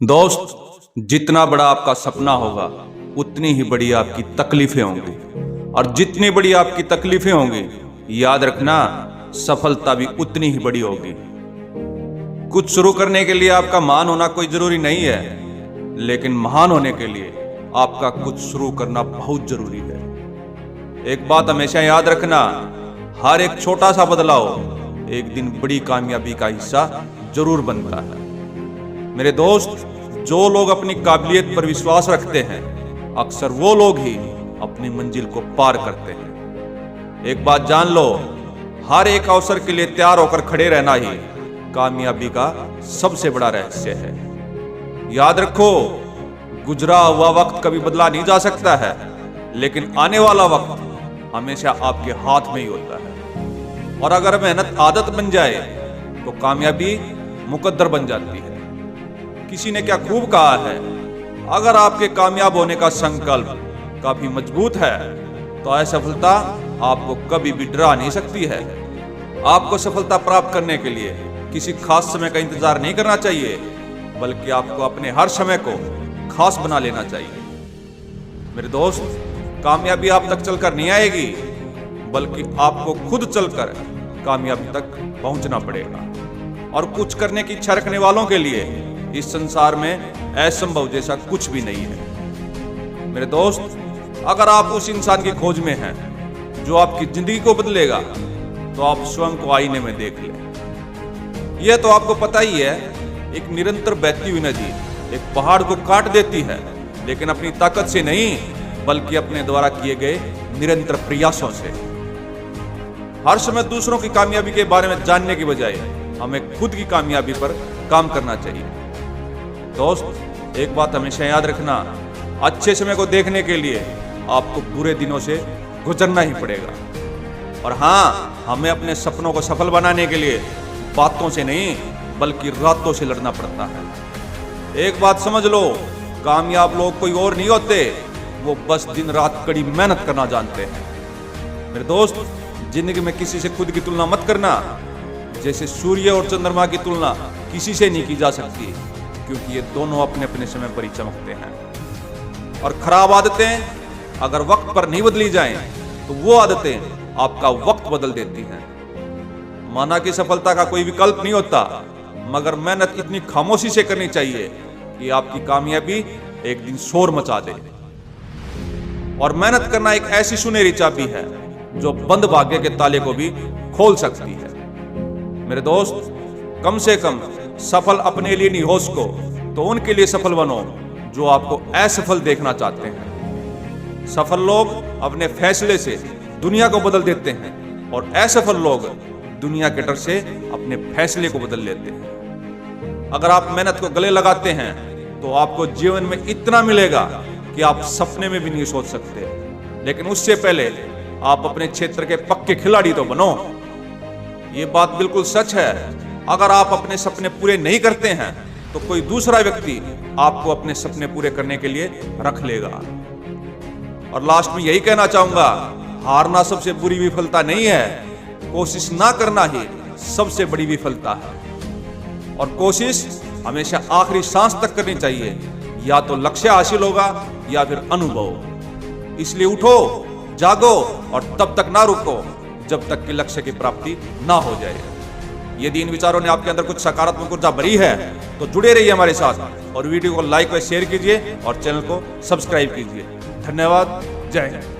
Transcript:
दोस्त, जितना बड़ा आपका सपना होगा उतनी ही बड़ी आपकी तकलीफें होंगी, और जितनी बड़ी आपकी तकलीफें होंगी याद रखना सफलता भी उतनी ही बड़ी होगी। कुछ शुरू करने के लिए आपका महान होना कोई जरूरी नहीं है, लेकिन महान होने के लिए आपका कुछ शुरू करना बहुत जरूरी है। एक बात हमेशा याद रखना, हर एक छोटा सा बदलाव एक दिन बड़ी कामयाबी का हिस्सा जरूर बनता है। मेरे दोस्त, जो लोग अपनी काबिलियत पर विश्वास रखते हैं अक्सर वो लोग ही अपनी मंजिल को पार करते हैं। एक बात जान लो, हर एक अवसर के लिए तैयार होकर खड़े रहना ही कामयाबी का सबसे बड़ा रहस्य है। याद रखो, गुजरा हुआ वक्त कभी बदला नहीं जा सकता है, लेकिन आने वाला वक्त हमेशा आपके हाथ में ही होता है। और अगर मेहनत आदत बन जाए तो कामयाबी मुकद्दर बन जाती है। किसी ने क्या खूब कहा है, अगर आपके कामयाब होने का संकल्प काफी मजबूत है तो असफलता आपको कभी भी डरा नहीं सकती है। आपको सफलता प्राप्त करने के लिए किसी खास समय का इंतजार नहीं करना चाहिए, बल्कि आपको अपने हर समय को खास बना लेना चाहिए। मेरे दोस्त, कामयाबी आप तक चलकर नहीं आएगी, बल्कि आपको खुद चलकर कामयाबी तक पहुंचना पड़ेगा। और कुछ करने की इच्छा रखने वालों के लिए इस संसार में असंभव जैसा कुछ भी नहीं है। मेरे दोस्त, अगर आप उस इंसान की खोज में हैं जो आपकी जिंदगी को बदलेगा, तो आप स्वयं को आईने में देख लें। यह तो आपको पता ही है, एक निरंतर बहती हुई नदी एक पहाड़ को काट देती है, लेकिन अपनी ताकत से नहीं, बल्कि अपने द्वारा किए गए निरंतर प्रयासों से। हर समय दूसरों की कामयाबी के बारे में जानने की बजाय हमें खुद की कामयाबी पर काम करना चाहिए। दोस्त, एक बात हमेशा याद रखना, अच्छे समय को देखने के लिए आपको बुरे दिनों से गुजरना ही पड़ेगा। और हाँ, हमें अपने सपनों को सफल बनाने के लिए बातों से नहीं, बल्कि रातों से लड़ना पड़ता है। एक बात समझ लो, कामयाब लोग कोई और नहीं होते, वो बस दिन रात कड़ी मेहनत करना जानते हैं। मेरे दोस्त, जिंदगी में किसी से खुद की तुलना मत करना। जैसे सूर्य और चंद्रमा की तुलना किसी से नहीं की जा सकती, क्योंकि ये दोनों अपने अपने समय पर ही चमकते हैं। और खराब आदतें अगर वक्त पर नहीं बदली जाएं, तो वो आदतें आपका वक्त बदल देती हैं। माना कि सफलता का कोई विकल्प नहीं होता, मगर मेहनत इतनी खामोशी से करनी चाहिए कि आपकी कामयाबी एक दिन शोर मचा दे। और मेहनत करना एक ऐसी सुनहरी चाबी है जो बंद भाग्य के ताले को भी खोल सकती है। मेरे दोस्त, कम से कम सफल अपने लिए नहीं हो सको तो उनके लिए सफल बनो जो आपको असफल देखना चाहते हैं। सफल लोग अपने फैसले से दुनिया को बदल देते हैं, और असफल लोग दुनिया के डर से अपने फैसले को बदल लेते हैं। अगर आप मेहनत को गले लगाते हैं तो आपको जीवन में इतना मिलेगा कि आप सपने में भी नहीं सोच सकते। लेकिन उससे पहले आप अपने क्षेत्र के पक्के खिलाड़ी तो बनो। ये बात बिल्कुल सच है, अगर आप अपने सपने पूरे नहीं करते हैं तो कोई दूसरा व्यक्ति आपको अपने सपने पूरे करने के लिए रख लेगा। और लास्ट में यही कहना चाहूंगा, हारना सबसे बुरी विफलता नहीं है, कोशिश ना करना ही सबसे बड़ी विफलता है। और कोशिश हमेशा आखिरी सांस तक करनी चाहिए, या तो लक्ष्य हासिल होगा या फिर अनुभव। इसलिए उठो, जागो और तब तक ना रुको जब तक कि लक्ष्य की प्राप्ति ना हो जाए। यदि इन विचारों ने आपके अंदर कुछ सकारात्मक ऊर्जा भरी है तो जुड़े रहिए हमारे साथ, और वीडियो को लाइक व शेयर कीजिए और चैनल को सब्सक्राइब कीजिए। धन्यवाद। जय हिंद।